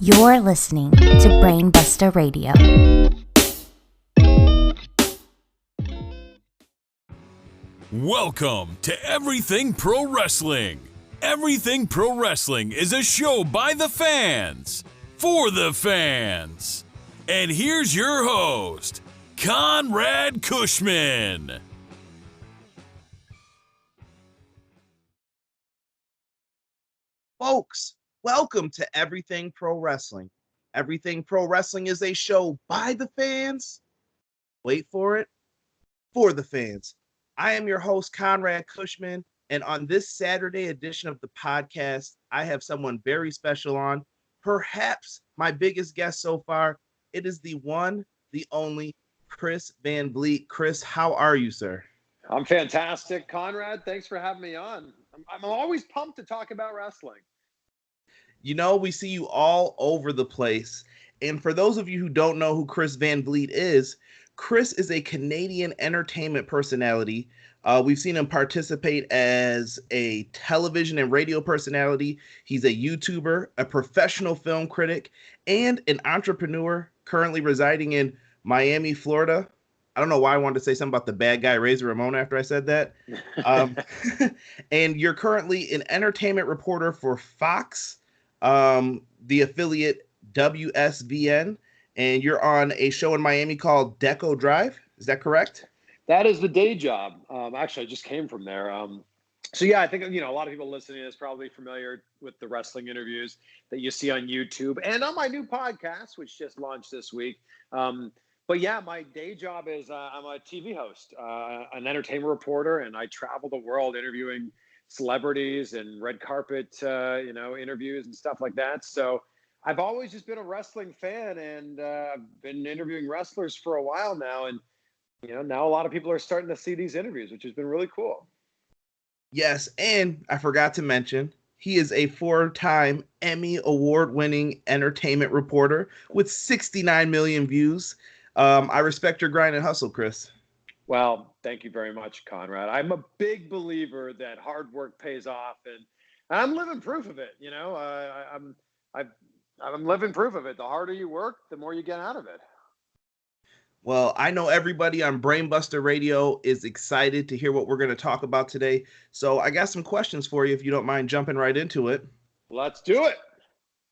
You're listening to Brainbusta Radio. Welcome to Everything Pro Wrestling. Everything Pro Wrestling is a show by the fans, for the fans. And here's your host, Conrad Cushman. Folks, welcome to Everything Pro Wrestling. Everything Pro Wrestling is a show by the fans. Wait for it, for the fans. I am your host, Conrad Cushman, and on this Saturday edition of the podcast, I have someone very special on, perhaps my biggest guest so far. It is the one, the only, Chris Van Vliet. Chris, how are you, sir? I'm fantastic, Conrad. Thanks for having me on. I'm always pumped to talk about wrestling. You know, we see you all over the place. And for those of you who don't know who Chris Van Vliet is, Chris is a Canadian entertainment personality. We've seen him participate as a television and radio personality. He's a YouTuber, a professional film critic, and an entrepreneur currently residing in Miami, Florida. I don't know why I wanted to say something about the bad guy Razor Ramon after I said that. And you're currently an entertainment reporter for Fox, the affiliate WSVN, and you're on a show in Miami called Deco Drive. Is that correct? That is the day job. Actually, I just came from there. So yeah, I think, a lot of people listening is probably familiar with the wrestling interviews that you see on YouTube and on my new podcast, which just launched this week. But yeah, my day job is I'm a TV host, an entertainment reporter, and I travel the world interviewing celebrities and red carpet, interviews and stuff like that. So I've always just been a wrestling fan, and I've been interviewing wrestlers for a while now. And, now a lot of people are starting to see these interviews, which has been really cool. Yes, and I forgot to mention, he is a 4-time Emmy award-winning entertainment reporter with 69 million views. I respect your grind and hustle, Chris. Well, thank you very much, Conrad. I'm a big believer that hard work pays off, and I'm living proof of it. I'm living proof of it. The harder you work, the more you get out of it. Well, I know everybody on Brainbusta Radio is excited to hear what we're going to talk about today. So I got some questions for you if you don't mind jumping right into it. Let's do it.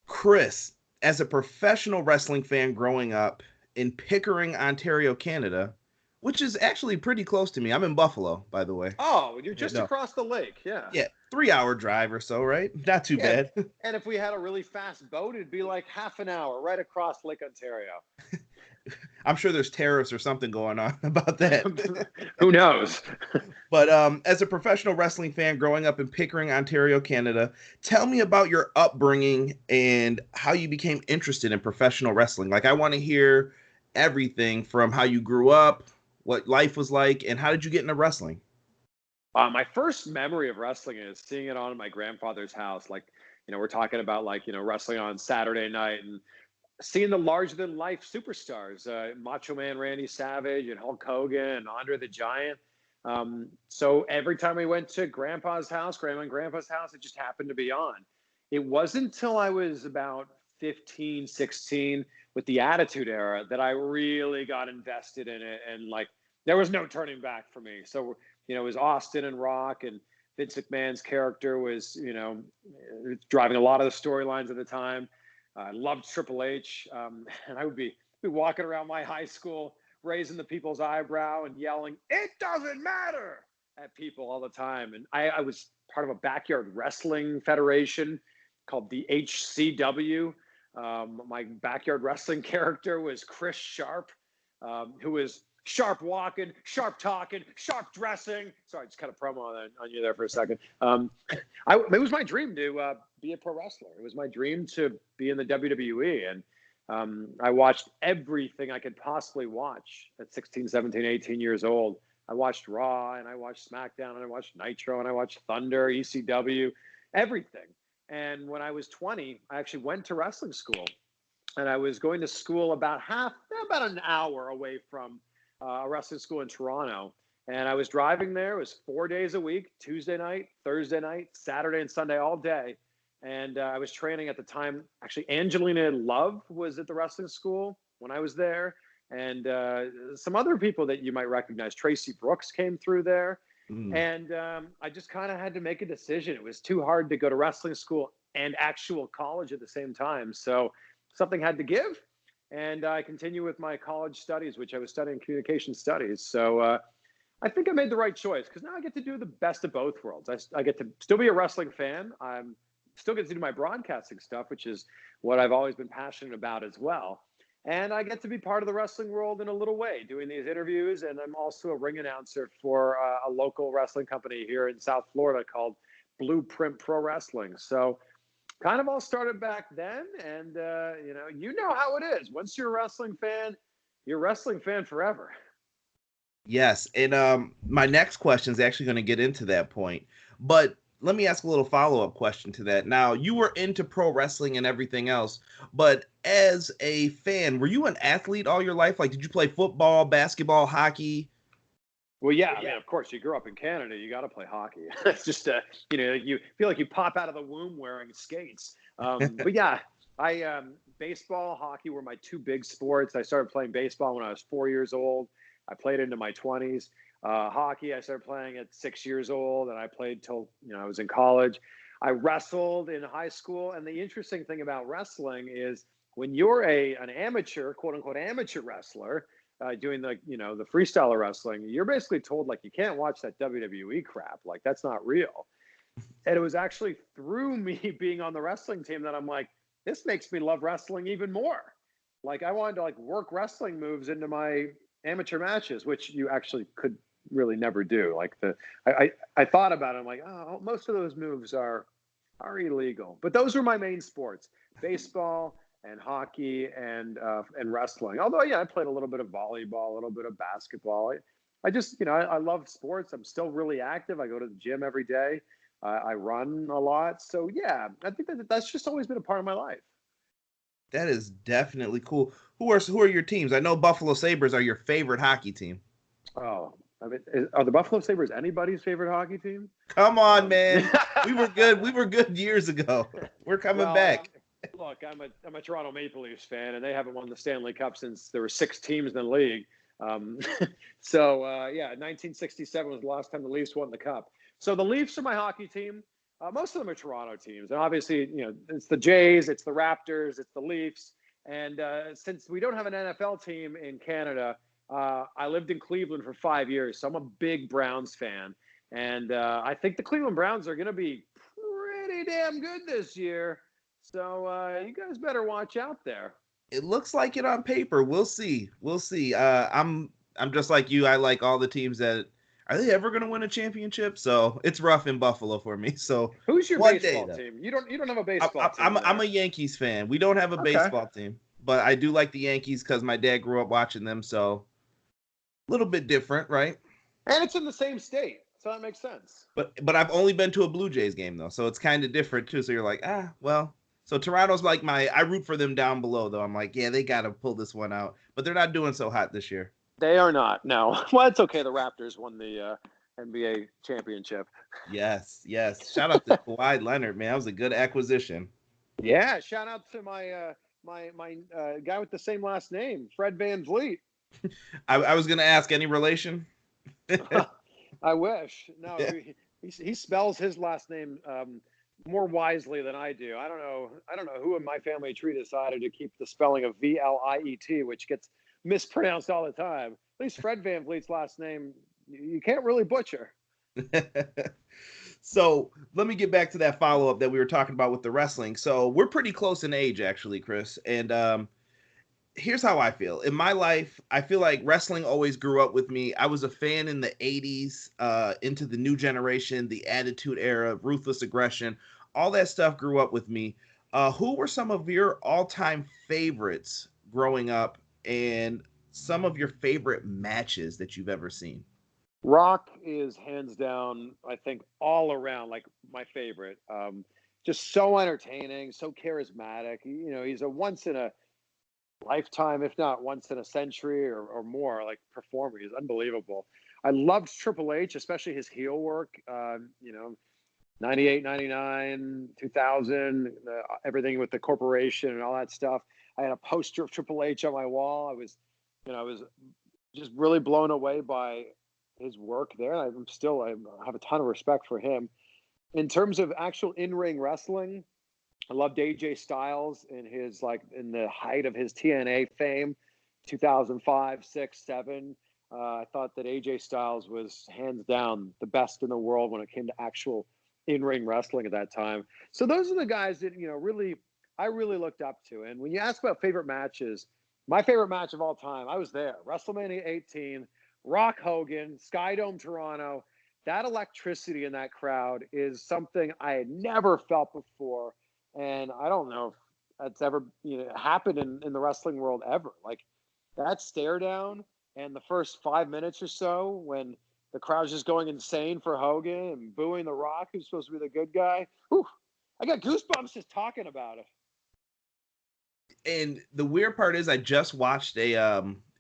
Chris, as a professional wrestling fan growing up in Pickering, Ontario, Canada, which is actually pretty close to me. I'm in Buffalo, by the way. Oh, you're just across the lake. Yeah. Yeah, 3-hour drive or so, right? Not too bad. And if we had a really fast boat, it'd be like half an hour right across Lake Ontario. I'm sure there's tariffs or something going on about that. Who knows? But as a professional wrestling fan growing up in Pickering, Ontario, Canada, tell me about your upbringing and how you became interested in professional wrestling. Like, I want to hear everything from how you grew up, what life was like, and how did you get into wrestling? My first memory of wrestling is seeing it on in my grandfather's house. Like, we're talking about wrestling on Saturday night and seeing the larger-than-life superstars, Macho Man Randy Savage and Hulk Hogan and Andre the Giant. So every time we went to Grandma and Grandpa's house, it just happened to be on. It wasn't until I was about 15, 16 with the Attitude Era that I really got invested in it. And, there was no turning back for me. So, it was Austin and Rock, and Vince McMahon's character was, driving a lot of the storylines at the time. I loved Triple H, and I would be walking around my high school, raising the people's eyebrow and yelling, "It doesn't matter," at people all the time. And I was part of a backyard wrestling federation called the HCW. My backyard wrestling character was Chris Sharp, who was sharp walking, sharp talking, sharp dressing. Sorry, just kind of promo on you there for a second. It was my dream to be a pro wrestler. It was my dream to be in the WWE. And I watched everything I could possibly watch at 16, 17, 18 years old. I watched Raw, and I watched SmackDown, and I watched Nitro, and I watched Thunder, ECW, everything. And when I was 20, I actually went to wrestling school. And I was going to school about an hour away from a wrestling school in Toronto. And I was driving there. It was 4 days a week, Tuesday night, Thursday night, Saturday and Sunday all day. And I was training at the time. Actually, Angelina Love was at the wrestling school when I was there. And some other people that you might recognize. Tracy Brooks came through there. And I just kind of had to make a decision. It was too hard to go to wrestling school and actual college at the same time. So something had to give. And I continue with my college studies, which I was studying communication studies. So I think I made the right choice because now I get to do the best of both worlds. I get to still be a wrestling fan. I'm still get to do my broadcasting stuff, which is what I've always been passionate about as well. And I get to be part of the wrestling world in a little way, doing these interviews. And I'm also a ring announcer for a local wrestling company here in South Florida called Blueprint Pro Wrestling. So kind of all started back then. And, you know how it is. Once you're a wrestling fan, you're a wrestling fan forever. Yes. And my next question is actually going to get into that point. But let me ask a little follow-up question to that. Now, you were into pro wrestling and everything else, but as a fan, were you an athlete all your life? Like, did you play football, basketball, hockey? Well, yeah. I mean, of course, you grew up in Canada. You got to play hockey. It's just, you feel like you pop out of the womb wearing skates. But yeah, baseball, hockey were my two big sports. I started playing baseball when I was 4 years old. I played into my 20s. Hockey, I started playing at 6 years old, and I played till I was in college. I wrestled in high school, and the interesting thing about wrestling is when you're an amateur, quote unquote, amateur wrestler, doing the freestyler wrestling, you're basically told like you can't watch that WWE crap, like that's not real. And it was actually through me being on the wrestling team that I'm like, this makes me love wrestling even more. Like I wanted to work wrestling moves into my amateur matches, which you actually could really never do. Like I thought about it. I'm like, oh, most of those moves are illegal. But those were my main sports: baseball and hockey and wrestling. Although, yeah, I played a little bit of volleyball, a little bit of basketball. I just, I love sports. I'm still really active. I go to the gym every day. I run a lot. So yeah, I think that's just always been a part of my life. That is definitely cool. Who are your teams? I know Buffalo Sabres are your favorite hockey team. Oh, I mean, are the Buffalo Sabres anybody's favorite hockey team? Come on, man. We were good. We were good years ago. We're coming back. Look, I'm a Toronto Maple Leafs fan, and they haven't won the Stanley Cup since there were 6 teams in the league. So 1967 was the last time the Leafs won the Cup. So the Leafs are my hockey team. Most of them are Toronto teams, and obviously, it's the Jays, it's the Raptors, it's the Leafs. And since we don't have an NFL team in Canada, I lived in Cleveland for 5 years, so I'm a big Browns fan. And I think the Cleveland Browns are going to be pretty damn good this year. So you guys better watch out there. It looks like it on paper. We'll see. I'm just like you. I like all the teams that are they ever going to win a championship? So it's rough in Buffalo for me. So who's your baseball team? You don't have a baseball team. I'm a Yankees fan. We don't have a baseball team, but I do like the Yankees because my dad grew up watching them. So a little bit different, right? And it's in the same state, so that makes sense. But I've only been to a Blue Jays game though, so it's kind of different too. So you're like, well. So Toronto's like I root for them down below though. I'm like, yeah, they got to pull this one out, but they're not doing so hot this year. They are not. No. Well, it's okay. The Raptors won the NBA championship. Yes. Shout out to Kawhi Leonard, man. That was a good acquisition. Yeah. Shout out to my my guy with the same last name, Fred Van Vliet. I was gonna ask, any relation? I wish. No, he spells his last name more wisely than I do. I don't know who in my family tree decided to keep the spelling of Vliet, which gets mispronounced all the time. At least Fred Van Vliet's last name, you can't really butcher. So let me get back to that follow-up that we were talking about with the wrestling. So we're pretty close in age, actually, Chris. And here's how I feel. In my life, I feel like wrestling always grew up with me. I was a fan in the 80s, into the new generation, the Attitude Era, Ruthless Aggression. All that stuff grew up with me. Who were some of your all-time favorites growing up and some of your favorite matches that you've ever seen? Rock is hands down, I think, all around like my favorite. Just so entertaining, so charismatic. He's a once in a lifetime, if not once in a century or more, like performer. He's unbelievable. I loved Triple H, especially his heel work. 98, 99, 2000, everything with the corporation and all that stuff. I had a poster of Triple H on my wall. I was just really blown away by his work there. I have a ton of respect for him. In terms of actual in-ring wrestling, I loved AJ Styles in the height of his TNA fame, 2005, 6, 7. I thought that AJ Styles was hands down the best in the world when it came to actual in-ring wrestling at that time. So those are the guys that, I really looked up to. And when you ask about favorite matches, my favorite match of all time, I was there. WrestleMania 18, Rock Hogan, Skydome Toronto. That electricity in that crowd is something I had never felt before. And I don't know if that's ever happened in the wrestling world ever. Like that stare down and the first 5 minutes or so when the crowd's just going insane for Hogan and booing The Rock, who's supposed to be the good guy. Whew, I got goosebumps just talking about it. And the weird part is I just watched it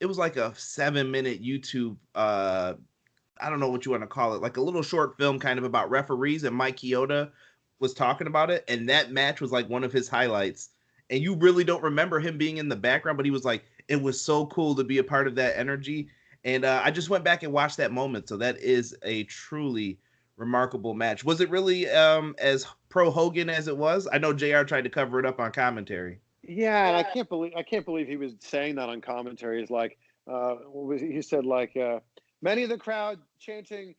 was like a 7-minute YouTube, I don't know what you want to call it, like a little short film kind of about referees, and Mike Chioda was talking about it, and that match was like one of his highlights. And you really don't remember him being in the background, but he was like, it was so cool to be a part of that energy. And I just went back and watched that moment. So that is a truly remarkable match. Was it really as pro Hogan as it was? I know JR tried to cover it up on commentary. Yeah, and I can't believe he was saying that on commentary. He's like, he said many of the crowd chanting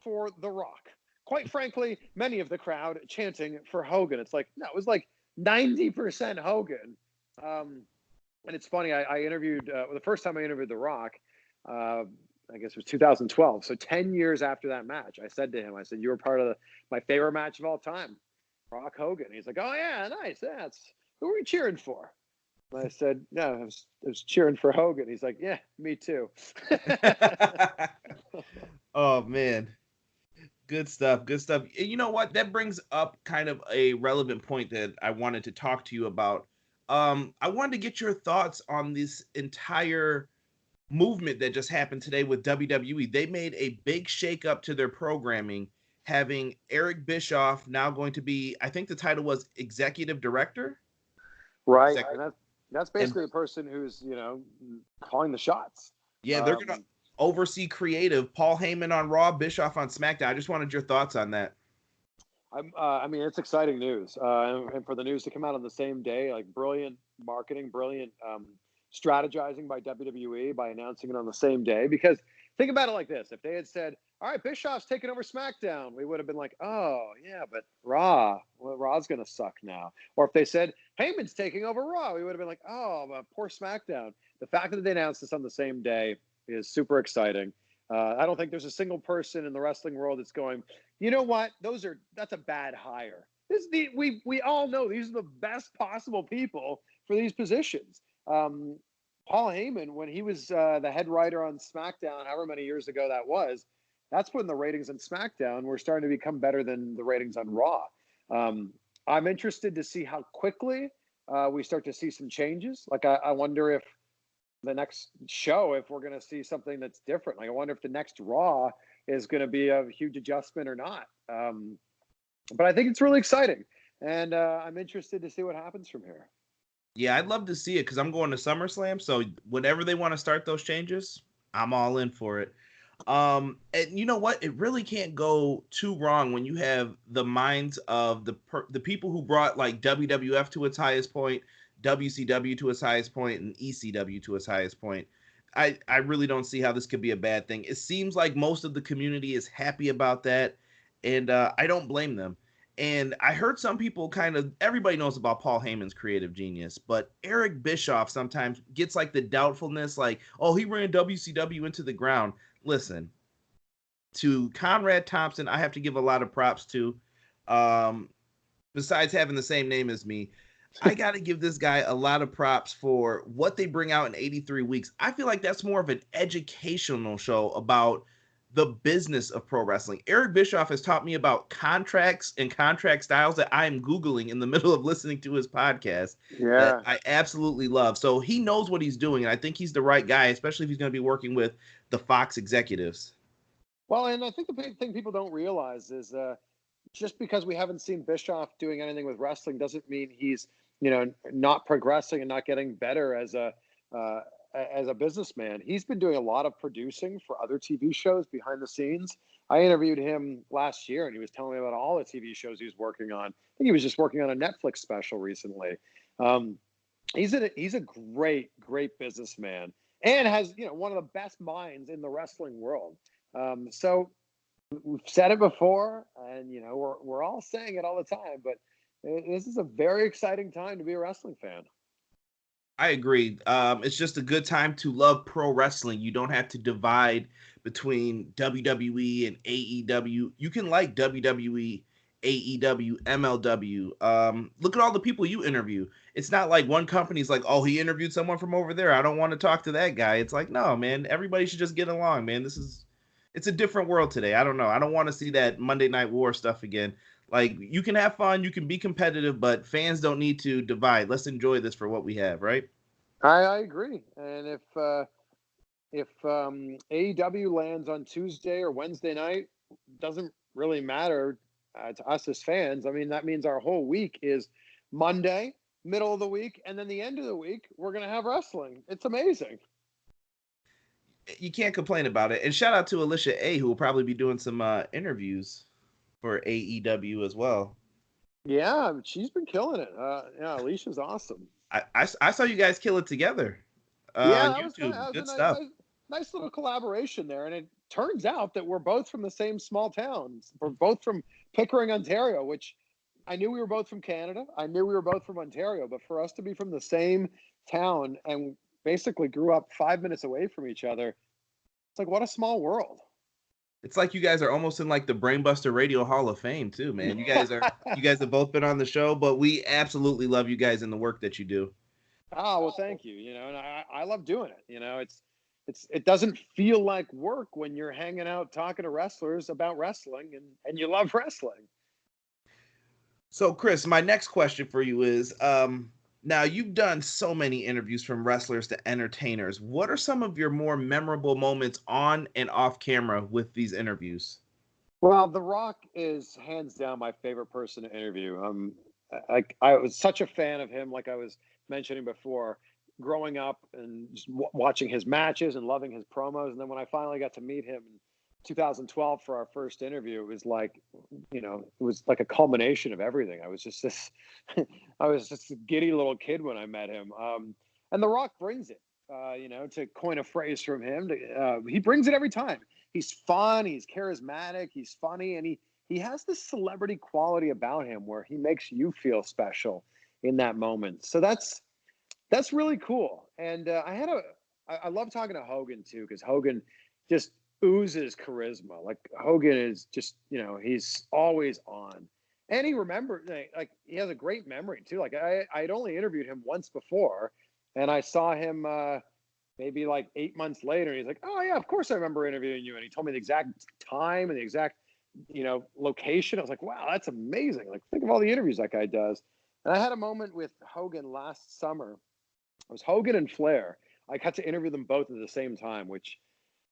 for The Rock. Quite frankly, many of the crowd chanting for Hogan. It's like, no, it was like 90% Hogan. And it's funny, I interviewed, the first time I interviewed The Rock, I guess it was 2012. So 10 years after that match, I said to him, you were part of my favorite match of all time, Rock Hogan. He's like, oh yeah, nice. Who were you cheering for? And I said, no, I was cheering for Hogan. He's like, yeah, me too. Oh man. Good stuff. You know what? That brings up kind of a relevant point that I wanted to talk to you about. I wanted to get your thoughts on this entire movement that just happened today with WWE. They made a big shakeup to their programming, having Eric Bischoff now going to be, I think the title was executive director. Right. And that's basically the person who's, calling the shots. Yeah, they're going to oversee creative. Paul Heyman on Raw, Bischoff on SmackDown. I just wanted your thoughts on that. It's exciting news. And for the news to come out on the same day, like brilliant marketing, brilliant strategizing by WWE by announcing it on the same day. Because think about it like this. If they had said, all right, Bischoff's taking over SmackDown, we would have been like, oh, yeah, but Raw's going to suck now. Or if they said, Heyman's taking over Raw, we would have been like, oh, but poor SmackDown. The fact that they announced this on the same day is super exciting. I don't think there's a single person in the wrestling world that's going, you know what? That's a bad hire. We all know these are the best possible people for these positions. Paul Heyman, when he was the head writer on SmackDown, however many years ago that was, that's when the ratings on SmackDown were starting to become better than the ratings on Raw. I'm interested to see how quickly we start to see some changes. Like I wonder if the next show, if we're going to see something that's different. Like I wonder if the next Raw is going to be a huge adjustment or not. But I think it's really exciting, and I'm interested to see what happens from here. Yeah, I'd love to see it because I'm going to SummerSlam. So whenever they want to start those changes, I'm all in for it. And you know what? It really can't go too wrong when you have the minds of the people who brought like WWF to its highest point, WCW to its highest point, and ECW to its highest point. I really don't see how this could be a bad thing. It seems like most of the community is happy about that, and I don't blame them. And I heard some people everybody knows about Paul Heyman's creative genius, but Eric Bischoff sometimes gets like the doubtfulness, like, oh, he ran WCW into the ground. Listen, to Conrad Thompson, I have to give a lot of props to. Besides having the same name as me, I got to give this guy a lot of props for what they bring out in 83 weeks. I feel like that's more of an educational show about the business of pro wrestling. Eric Bischoff has taught me about contracts and contract styles that I am Googling in the middle of listening to his podcast. Yeah. That I absolutely love. So he knows what he's doing, and I think he's the right guy, especially if he's going to be working with the Fox executives. Well, and I think the big thing people don't realize is just because we haven't seen Bischoff doing anything with wrestling doesn't mean he's, not progressing and not getting better as a businessman. He's been doing a lot of producing for other TV shows behind the scenes. I interviewed him last year, and he was telling me about all the TV shows he was working on. I think he was just working on a Netflix special recently. He's a great businessman, and has one of the best minds in the wrestling world. So we've said it before, and we're all saying it all the time, but this is a very exciting time to be a wrestling fan. I agree. It's just a good time to love pro wrestling. You don't have to divide between WWE and AEW. You can like WWE, AEW, MLW. Look at all the people you interview. It's not like one company's like, oh, he interviewed someone from over there, I don't want to talk to that guy. It's like, no, man, everybody should just get along, man. It's a different world today. I don't know. I don't want to see that Monday Night War stuff again. Like, you can have fun, you can be competitive, but fans don't need to divide. Let's enjoy this for what we have, right? I agree. And if AEW lands on Tuesday or Wednesday night, doesn't really matter to us as fans. I mean, that means our whole week is Monday, middle of the week, and then the end of the week, we're going to have wrestling. It's amazing. You can't complain about it. And shout out to Alicia A, who will probably be doing some interviews for AEW as well. Yeah, she's been killing it. Alicia's awesome. I saw you guys kill it together on YouTube. That was Good a stuff. Nice little collaboration there. And it turns out that we're both from the same small towns. We're both from Pickering, Ontario, which I knew we were both from Canada. I knew we were both from Ontario. But for us to be from the same town and basically grew up 5 minutes away from each other, it's like, what a small world. It's like you guys are almost in like the Brainbusta Radio Hall of Fame too, man. You guys have both been on the show, but we absolutely love you guys and the work that you do. Oh, well, thank you. And I love doing it. It doesn't feel like work when you're hanging out talking to wrestlers about wrestling and you love wrestling. So, Chris, my next question for you is, now you've done so many interviews from wrestlers to entertainers. What are some of your more memorable moments on and off camera with these interviews? Well, The Rock is hands down my favorite person to interview. I was such a fan of him, like I was mentioning before, growing up and just watching his matches and loving his promos. And then when I finally got to meet him in 2012 for our first interview, it was like, it was like a culmination of everything. I was just a giddy little kid when I met him. And The Rock brings it, to coin a phrase from him. He brings it every time. He's fun, he's charismatic, he's funny, and he has this celebrity quality about him where he makes you feel special in that moment. So that's really cool. And I love talking to Hogan too, because Hogan just oozes charisma. Like, Hogan is just, he's always on. And he remembered, like, he has a great memory too. Like, I'd only interviewed him once before, and I saw him maybe like 8 months later, and he's like, oh yeah, of course I remember interviewing you. And he told me the exact time and the exact, location. I was like, wow, that's amazing. Like, think of all the interviews that guy does. And I had a moment with Hogan last summer. It was Hogan and Flair. I got to interview them both at the same time, which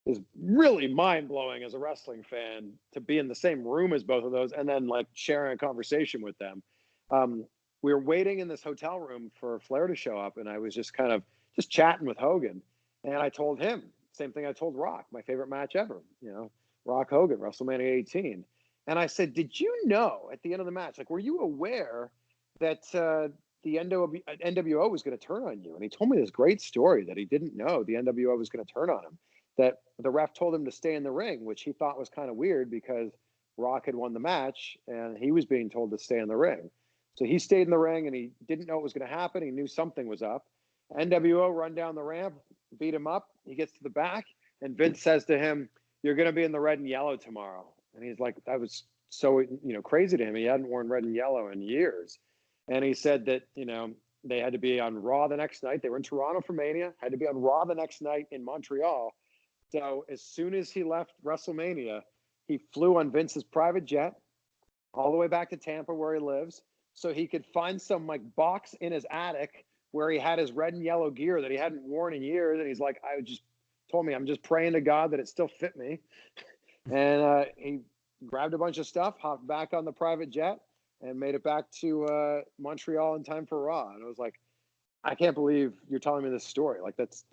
is really mind-blowing as a wrestling fan, to be in the same room as both of those and then like sharing a conversation with them. We were waiting in this hotel room for Flair to show up, and I was just kind of just chatting with Hogan. And I told him, same thing I told Rock, my favorite match ever, Rock Hogan, WrestleMania 18. And I said, did you know at the end of the match, like, were you aware that the NWO was going to turn on you? And he told me this great story that he didn't know the NWO was going to turn on him, that the ref told him to stay in the ring, which he thought was kind of weird because Rock had won the match and he was being told to stay in the ring. So he stayed in the ring, and he didn't know what was going to happen. He knew something was up. NWO run down the ramp, beat him up. He gets to the back, and Vince says to him, you're going to be in the red and yellow tomorrow. And he's like, that was so, crazy to him. He hadn't worn red and yellow in years. And he said that, they had to be on Raw the next night. They were in Toronto for Mania, had to be on Raw the next night in Montreal. So as soon as he left WrestleMania, he flew on Vince's private jet all the way back to Tampa, where he lives, so he could find some like box in his attic where he had his red and yellow gear that he hadn't worn in years. And he's like, I'm just praying to God that it still fit me. And he grabbed a bunch of stuff, hopped back on the private jet, and made it back to Montreal in time for Raw. And I was like, I can't believe you're telling me this story. Like, that's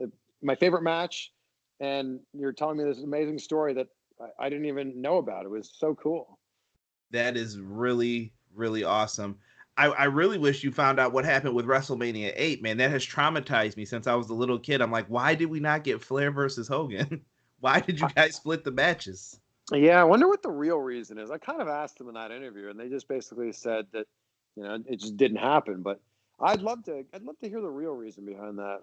my favorite match, and you're telling me this amazing story that I didn't even know about. It was so cool. That is really, really awesome. I really wish you found out what happened with WrestleMania 8, man. That has traumatized me since I was a little kid. I'm like, why did we not get Flair versus Hogan? Why did you guys split the matches? Yeah, I wonder what the real reason is. I kind of asked them in that interview, and they just basically said that, it just didn't happen. But I'd love to hear the real reason behind that.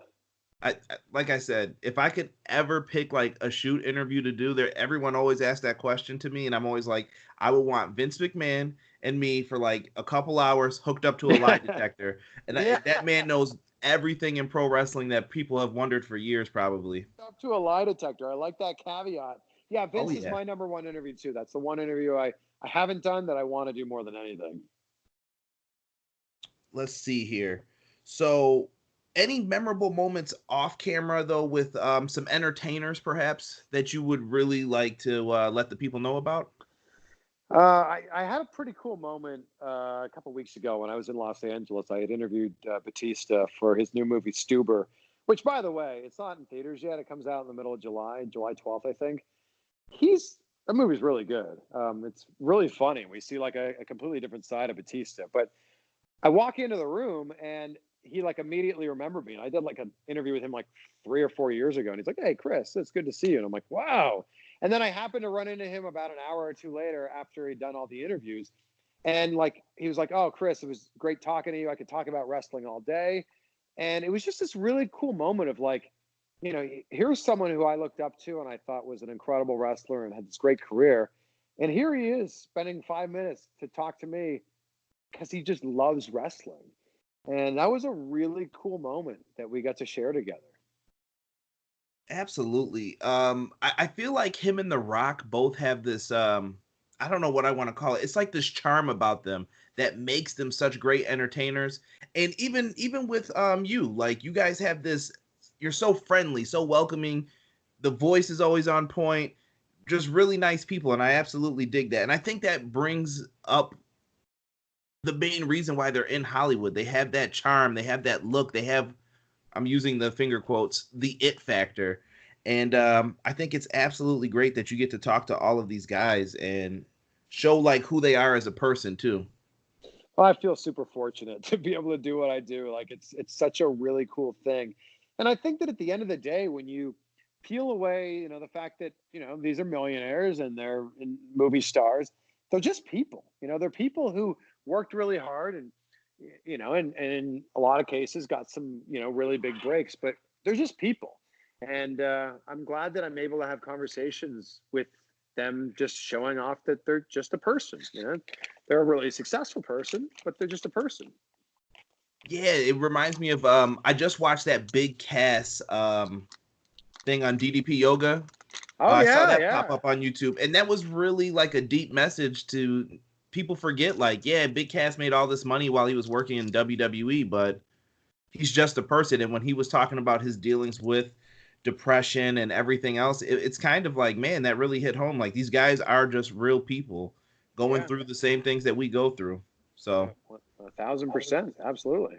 Like I said, if I could ever pick like a shoot interview to do there, everyone always asks that question to me, and I'm always like, I would want Vince McMahon and me for like a couple hours hooked up to a lie detector, and that man knows everything in pro wrestling that people have wondered for years, probably. Up to a lie detector. I like that caveat. Yeah, Vince is my number one interview too. That's the one interview I haven't done that I want to do more than anything. Let's see here. So, any memorable moments off camera, though, with some entertainers, perhaps, that you would really like to let the people know about? I had a pretty cool moment a couple weeks ago when I was in Los Angeles. I had interviewed Batista for his new movie, Stuber, which, by the way, it's not in theaters yet. It comes out in the middle of July, July 12th, I think. That movie's really good. It's really funny. We see like a completely different side of Batista. But I walk into the room and he like immediately remembered me. And I did like an interview with him like 3 or 4 years ago. And he's like, "Hey, Chris, it's good to see you." And I'm like, "Wow." And then I happened to run into him about an hour or two later after he'd done all the interviews. And like, he was like, "Oh, Chris, it was great talking to you. I could talk about wrestling all day." And it was just this really cool moment of like, here's someone who I looked up to and I thought was an incredible wrestler and had this great career. And here he is spending 5 minutes to talk to me because he just loves wrestling. And that was a really cool moment that we got to share together. Absolutely. I feel like him and The Rock both have this, I don't know what I want to call it. It's like this charm about them that makes them such great entertainers. And even with you, like you guys have this, you're so friendly, so welcoming. The voice is always on point. Just really nice people, and I absolutely dig that. And I think that brings up the main reason why they're in Hollywood. They have that charm, they have that look, they have, I'm using the finger quotes, the it factor. And I think it's absolutely great that you get to talk to all of these guys and show like who they are as a person too. Well, I feel super fortunate to be able to do what I do. Like it's such a really cool thing. And I think that at the end of the day, when you peel away, the fact that, these are millionaires and they're movie stars, they're just people, they're people who worked really hard and, and in a lot of cases got some, really big breaks, but they're just people. And I'm glad that I'm able to have conversations with them, just showing off that they're just a person, they're a really successful person, but they're just a person. Yeah, it reminds me of I just watched that Big Cass thing on DDP Yoga. I saw that pop up on YouTube, and that was really like a deep message to people. Forget like, yeah, Big Cass made all this money while he was working in WWE, but he's just a person. And when he was talking about his dealings with depression and everything else, it's kind of like, man, that really hit home. Like these guys are just real people going through the same things that we go through. So 1,000%, absolutely.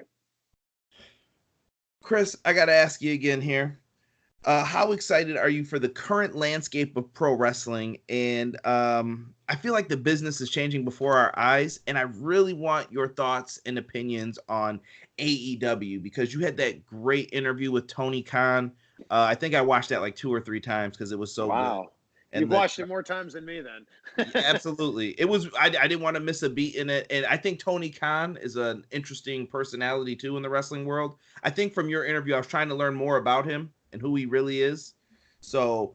Chris, I got to ask you again here. How excited are you for the current landscape of pro wrestling? And I feel like the business is changing before our eyes, and I really want your thoughts and opinions on AEW because you had that great interview with Tony Khan. I think I watched that like 2 or 3 times because it was so good. And you've watched it more times than me then. Absolutely. It was, I didn't want to miss a beat in it. And I think Tony Khan is an interesting personality too in the wrestling world. I think from your interview, I was trying to learn more about him and who he really is. So,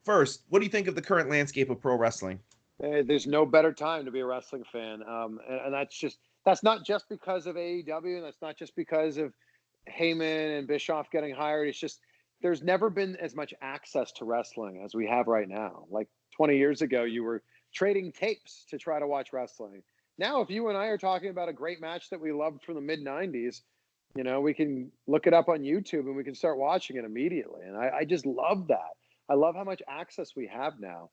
first, what do you think of the current landscape of pro wrestling? There's no better time to be a wrestling fan. And that's not just because of AEW. And that's not just because of Heyman and Bischoff getting hired. It's just, there's never been as much access to wrestling as we have right now. Like 20 years ago, you were trading tapes to try to watch wrestling. Now, if you and I are talking about a great match that we loved from the mid-90s, we can look it up on YouTube and we can start watching it immediately. And I just love that. I love how much access we have now.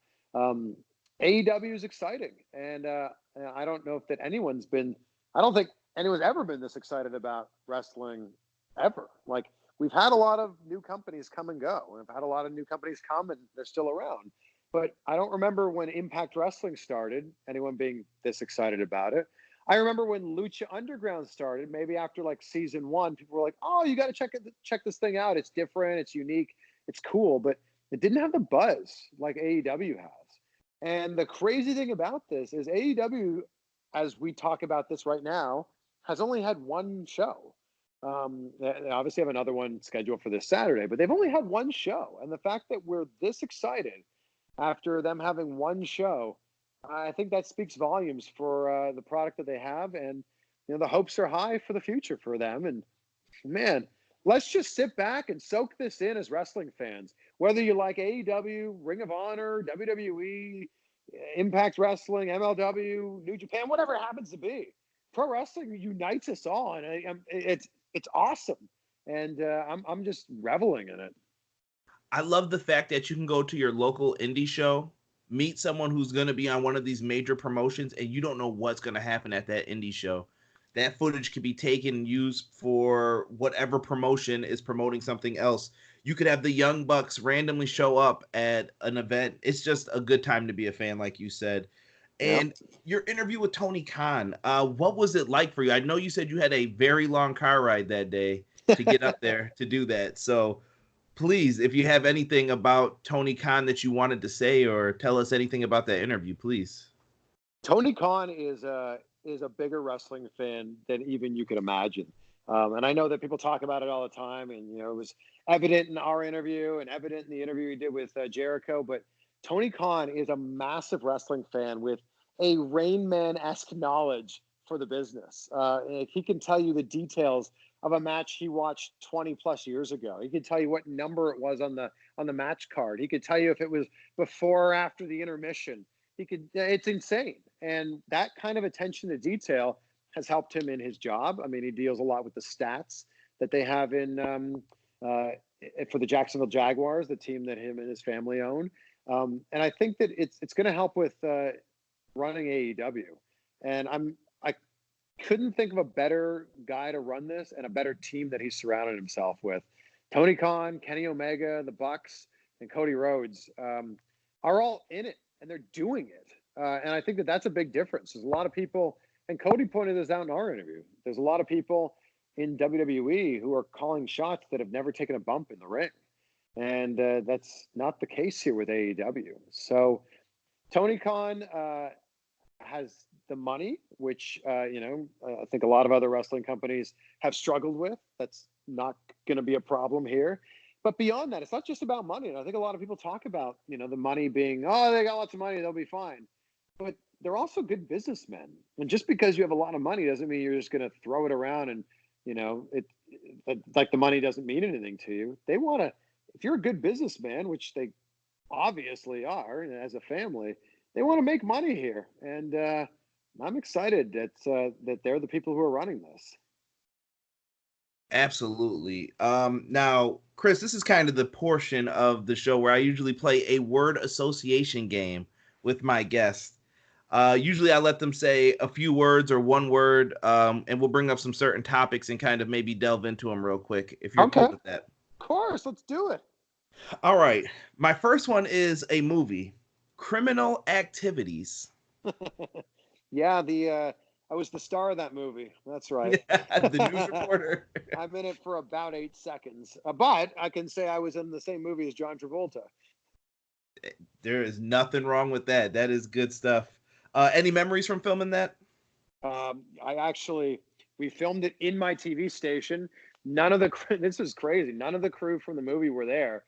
AEW is exciting, and I don't know if that I don't think anyone's ever been this excited about wrestling ever. Like, we've had a lot of new companies come and go. We've had a lot of new companies come and they're still around. But I don't remember when Impact Wrestling started, anyone being this excited about it. I remember when Lucha Underground started, maybe after like season 1, people were like, oh, you got to check this thing out. It's different. It's unique. It's cool. But it didn't have the buzz like AEW has. And the crazy thing about this is AEW, as we talk about this right now, has only had one show. They obviously have another one scheduled for this Saturday, but they've only had one show. And the fact that we're this excited after them having one show, I think that speaks volumes for the product that they have. And, the hopes are high for the future for them. And man, let's just sit back and soak this in as wrestling fans. Whether you like AEW, Ring of Honor, WWE, Impact Wrestling, MLW, New Japan, whatever it happens to be, pro wrestling unites us all, and it's awesome. And I'm just reveling in it. I love the fact that you can go to your local indie show, meet someone who's going to be on one of these major promotions, and you don't know what's going to happen at that indie show. That footage could be taken and used for whatever promotion is promoting something else. You could have the Young Bucks randomly show up at an event. It's just a good time to be a fan, like you said. And your interview with Tony Khan, what was it like for you? I know you said you had a very long car ride that day to get up there to do that. So please, if you have anything about Tony Khan that you wanted to say or tell us anything about that interview, please. Tony Khan is a bigger wrestling fan than even you could imagine. And I know that people talk about it all the time. And, it was evident in our interview and evident in the interview we did with Jericho. But Tony Khan is a massive wrestling fan with a Rain Man-esque knowledge for the business. He can tell you the details of a match he watched 20 plus years ago. He could tell you what number it was on the match card. He could tell you if it was before or after the intermission. It's insane. And that kind of attention to detail has helped him in his job. I mean, he deals a lot with the stats that they have for the Jacksonville Jaguars, the team that him and his family own. And I think that it's going to help with running AEW. And I couldn't think of a better guy to run this and a better team that he's surrounded himself with. Tony Khan, Kenny Omega, the Bucks, and Cody Rhodes are all in it, and they're doing it. And I think that that's a big difference. There's a lot of people, and Cody pointed this out in our interview, there's a lot of people in WWE who are calling shots that have never taken a bump in the ring. And that's not the case here with AEW. So Tony Khan has the money, which, I think a lot of other wrestling companies have struggled with. That's not going to be a problem here. But beyond that, it's not just about money. And I think a lot of people talk about, the money being, oh, they got lots of money, they'll be fine. But they're also good businessmen. And just because you have a lot of money doesn't mean you're just going to throw it around and, like the money doesn't mean anything to you. They want to, if you're a good businessman, which they obviously are as a family, they want to make money here. And I'm excited that they're the people who are running this. Absolutely. Now, Chris, this is kind of the portion of the show where I usually play a word association game with my guests. Usually I let them say a few words or one word, and we'll bring up some certain topics and kind of maybe delve into them real quick, if you're cool with that. Of course, let's do it. All right. My first one is a movie, Criminal Activities. Yeah, I was the star of that movie. That's right. Yeah, the news reporter. I'm in it for about 8 seconds. But I can say I was in the same movie as John Travolta. There is nothing wrong with that. That is good stuff. Any memories from filming that? We filmed it in my TV station. This is crazy. None of the crew from the movie were there.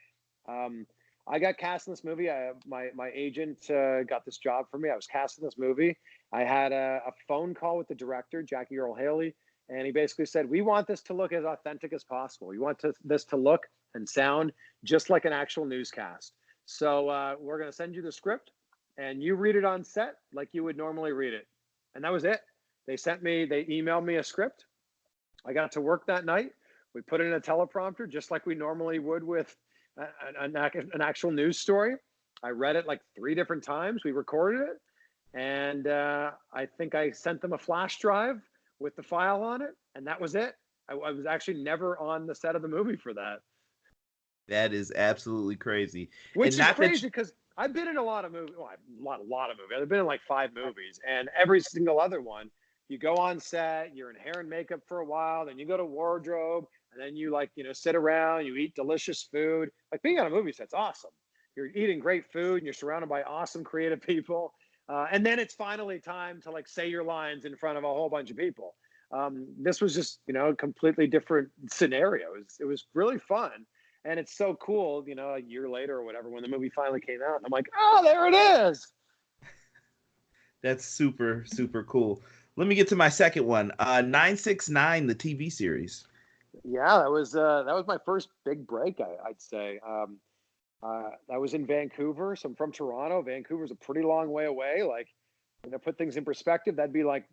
I got cast in this movie. My agent got this job for me. I was cast in this movie. I had a phone call with the director, Jackie Earl Haley, and he basically said, we want this to look as authentic as possible. We want this to look and sound just like an actual newscast. So we're going to send you the script, and you read it on set like you would normally read it. And that was it. They emailed me a script. I got to work that night. We put it in a teleprompter, just like we normally would with an actual news story. I read it like 3 different times. We recorded it. And I think I sent them a flash drive with the file on it. And that was it. I was actually never on the set of the movie for that. That is absolutely crazy. Which is crazy because I've been in a lot of movies. Well, a lot of movies. I've been in like 5 movies. And every single other one, you go on set, you're in hair and makeup for a while, then you go to wardrobe, and then you sit around, you eat delicious food. Like being on a movie set's awesome. You're eating great food and you're surrounded by awesome creative people. And then it's finally time to say your lines in front of a whole bunch of people. This was just, a completely different scenario. It was really fun. And it's so cool, a year later or whatever, when the movie finally came out, I'm like, oh, there it is. That's super, super cool. Let me get to my second one. 969, the TV series. Yeah, that was my first big break, I'd say. I was in Vancouver, so I'm from Toronto. Vancouver's a pretty long way away. To put things in perspective, that'd be like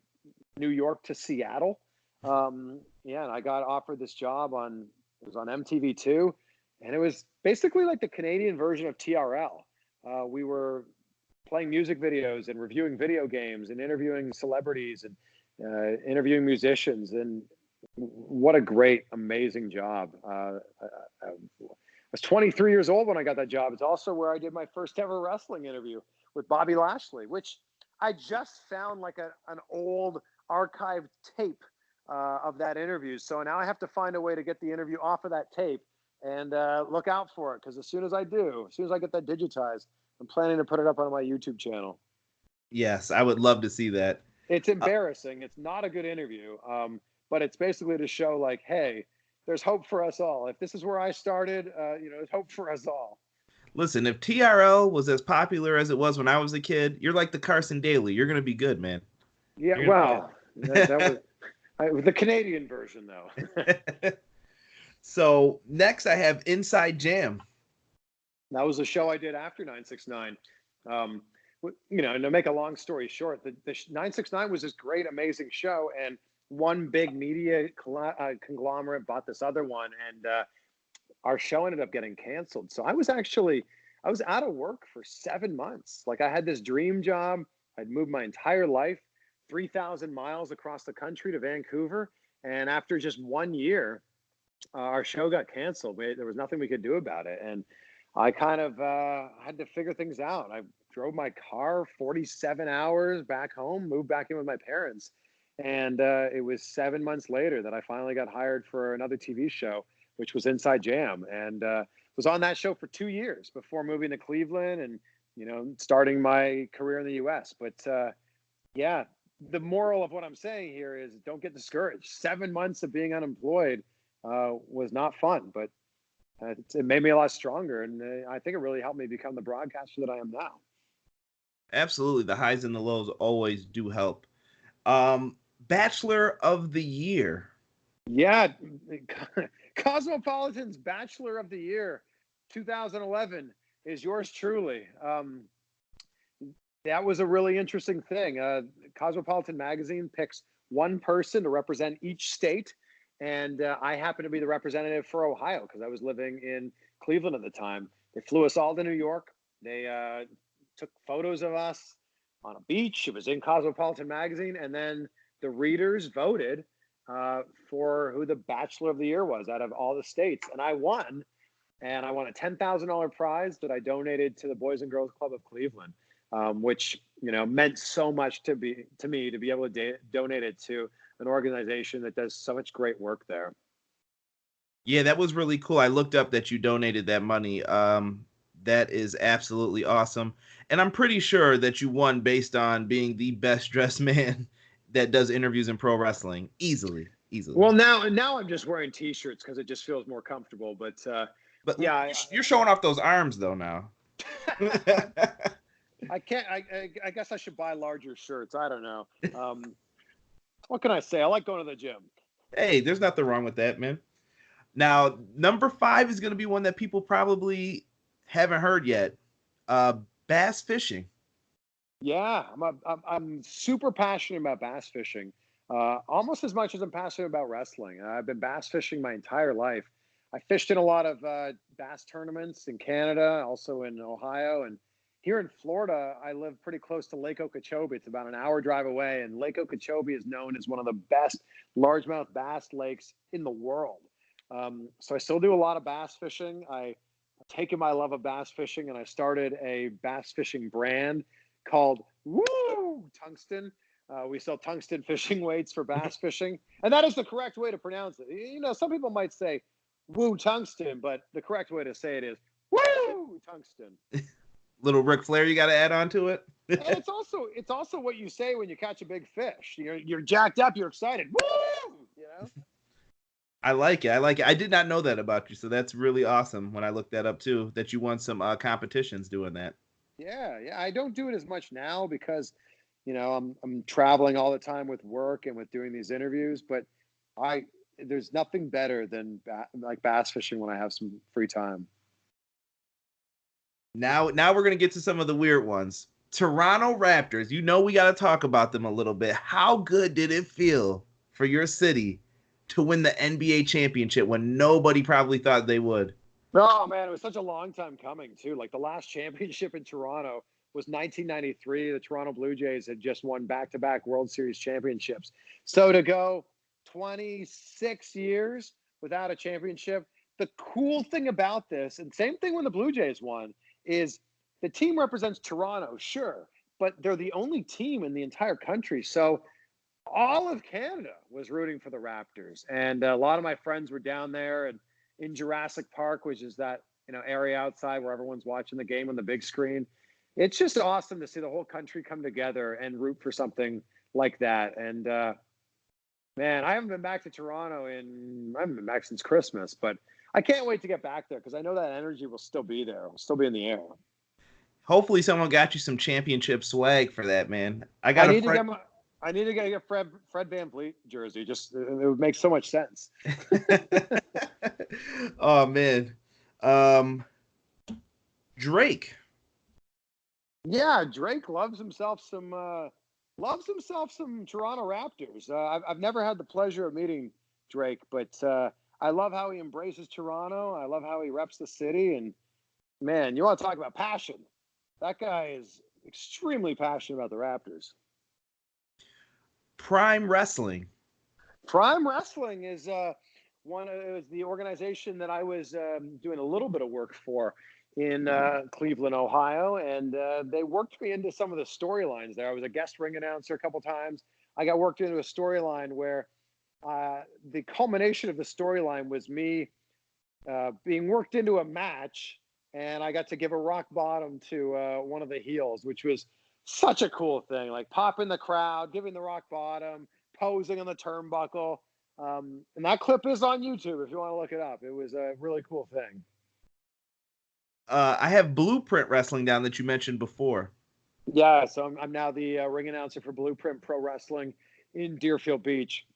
New York to Seattle. And I got offered this job on MTV2, and it was basically like the Canadian version of TRL. We were playing music videos and reviewing video games and interviewing celebrities and interviewing musicians. And what a great, amazing job. I was 23 years old when I got that job. It's also where I did my first ever wrestling interview with Bobby Lashley, which I just found an old archived tape of that interview. So now I have to find a way to get the interview off of that tape and look out for it. Because as soon as I get that digitized, I'm planning to put it up on my YouTube channel. Yes, I would love to see that. It's embarrassing. It's not a good interview, but it's basically to show hey, there's hope for us all. If this is where I started, there's hope for us all. Listen, if TRL was as popular as it was when I was a kid, you're like the Carson Daly. You're going to be good, man. Yeah, well, that was the Canadian version, though. So next I have Inside Jam. That was a show I did after 969. And to make a long story short, the 969 was this great, amazing show, and one big media conglomerate bought this other one, and our show ended up getting canceled. So I was out of work for 7 months. I had this dream job. I'd moved my entire life 3,000 miles across the country to Vancouver, and after just 1 year, our show got canceled. There was nothing we could do about it, and I kind of had to figure things out. I drove my car 47 hours back home, moved back in with my parents. And it was 7 months later that I finally got hired for another TV show, which was Inside Jam. And was on that show for 2 years before moving to Cleveland and, starting my career in the U.S. But the moral of what I'm saying here is don't get discouraged. 7 months of being unemployed was not fun, but it made me a lot stronger. And I think it really helped me become the broadcaster that I am now. Absolutely. The highs and the lows always do help. Bachelor of the Year. Yeah. Cosmopolitan's Bachelor of the Year 2011 is yours truly. That was a really interesting thing. Cosmopolitan magazine picks one person to represent each state. And I happened to be the representative for Ohio because I was living in Cleveland at the time. They flew us all to New York. They took photos of us on a beach. It was in Cosmopolitan magazine. And then the readers voted for who the Bachelor of the Year was out of all the states. And I won. And I won a $10,000 prize that I donated to the Boys and Girls Club of Cleveland, which, meant so much to me to be able to donate it to an organization that does so much great work there. Yeah, that was really cool. I looked up that you donated that money. That is absolutely awesome. And I'm pretty sure that you won based on being the best dressed man that does interviews in pro wrestling. Easily. Well, now I'm just wearing T-shirts because it just feels more comfortable. But yeah, you're showing off those arms though now. I can't. I guess I should buy larger shirts. I don't know. What can I say? I like going to the gym. Hey, there's nothing wrong with that, man. Now, number 5 is going to be one that people probably haven't heard yet. Bass fishing. Yeah, I'm super passionate about bass fishing, almost as much as I'm passionate about wrestling. I've been bass fishing my entire life. I fished in a lot of bass tournaments in Canada, also in Ohio, and here in Florida, I live pretty close to Lake Okeechobee. It's about an hour drive away, and Lake Okeechobee is known as one of the best largemouth bass lakes in the world. So I still do a lot of bass fishing. I've taken my love of bass fishing, and I started a bass fishing brand called Woo Tungsten. We sell tungsten fishing weights for bass fishing, and that is the correct way to pronounce it. You know, some people might say Woo Tungsten, but the correct way to say it is Woo Tungsten. Little Ric Flair you got to add on to it. And it's also what you say when you catch a big fish. You're jacked up, you're excited. Woo! You know? I like it. I did not know that about you, so that's really awesome when I looked that up too, that you won some competitions doing that. Yeah. I don't do it as much now because, you know, I'm traveling all the time with work and with doing these interviews, but there's nothing better than like bass fishing when I have some free time. Now we're going to get to some of the weird ones. Toronto Raptors, you know we got to talk about them a little bit. How good did it feel for your city to win the NBA championship when nobody probably thought they would? Oh, man, it was such a long time coming, too. Like, the last championship in Toronto was 1993. The Toronto Blue Jays had just won back-to-back World Series championships. So to go 26 years without a championship, the cool thing about this, and same thing when the Blue Jays won, is the team represents Toronto, sure, but they're the only team in the entire country. So all of Canada was rooting for the Raptors. And a lot of my friends were down there and in Jurassic Park, which is that, you know, area outside where everyone's watching the game on the big screen. It's just awesome to see the whole country come together and root for something like that. And man, I haven't been back to Toronto I haven't been back since Christmas, but I can't wait to get back there because I know that energy will still be there. It will still be in the air. Hopefully someone got you some championship swag for that, man. I need to get a Fred Van Vliet jersey. Just it would make so much sense. Oh man. Drake. Yeah, Drake loves himself some Toronto Raptors. I've never had the pleasure of meeting Drake, but I love how he embraces Toronto. I love how he reps the city. And man, you want to talk about passion? That guy is extremely passionate about the Raptors. Prime Wrestling. Prime Wrestling is it was the organization that I was doing a little bit of work for in Cleveland, Ohio, and they worked me into some of the storylines there. I was a guest ring announcer a couple times. I got worked into a storyline where the culmination of the storyline was me being worked into a match, and I got to give a rock bottom to one of the heels, which was such a cool thing. Like popping the crowd, giving the rock bottom, posing on the turnbuckle. And that clip is on YouTube if you want to look it up. It was a really cool thing. I have Blueprint Wrestling down that you mentioned before. Yeah, so I'm now the ring announcer for Blueprint Pro Wrestling in Deerfield Beach.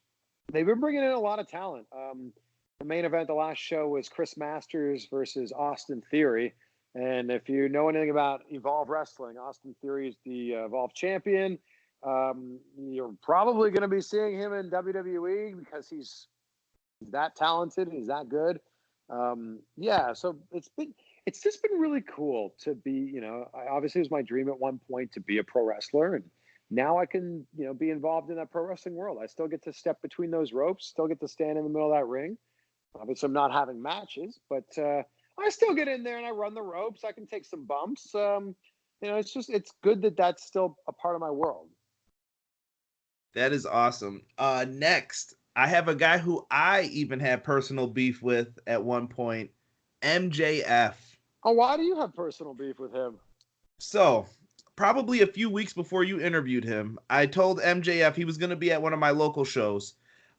They've been bringing in a lot of talent. The main event, the last show, was Chris Masters versus Austin Theory. And if you know anything about Evolve Wrestling, Austin Theory is the Evolve champion. You're probably going to be seeing him in WWE because he's that talented. He's that good. So it's just been really cool to be, you know, obviously it was my dream at one point to be a pro wrestler. And now I can, you know, be involved in that pro wrestling world. I still get to step between those ropes, still get to stand in the middle of that ring. Obviously I'm not having matches, but I still get in there and I run the ropes. I can take some bumps. You know, it's good that that's still a part of my world. That is awesome. Next, I have a guy who I even had personal beef with at one point, MJF. Oh, why do you have personal beef with him? So, probably a few weeks before you interviewed him, I told MJF he was going to be at one of my local shows.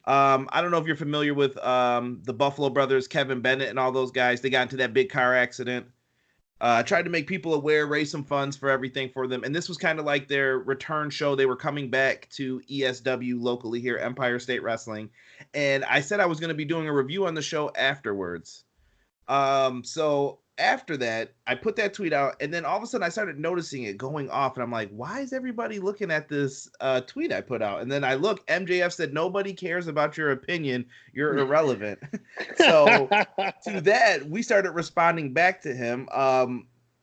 I don't know if you're familiar with the Buffalo brothers, Kevin Bennett and all those guys. They got into that big car accident. Tried to make people aware, raise some funds for everything for them. And this was kind of like their return show. They were coming back to ESW locally here, Empire State Wrestling. And I said I was going to be doing a review on the show afterwards. So after that, I put that tweet out, and then all of a sudden I started noticing it going off, and I'm like, why is everybody looking at this tweet I put out? And then I look, MJF said, nobody cares about your opinion. You're irrelevant. So to that, we started responding back to him.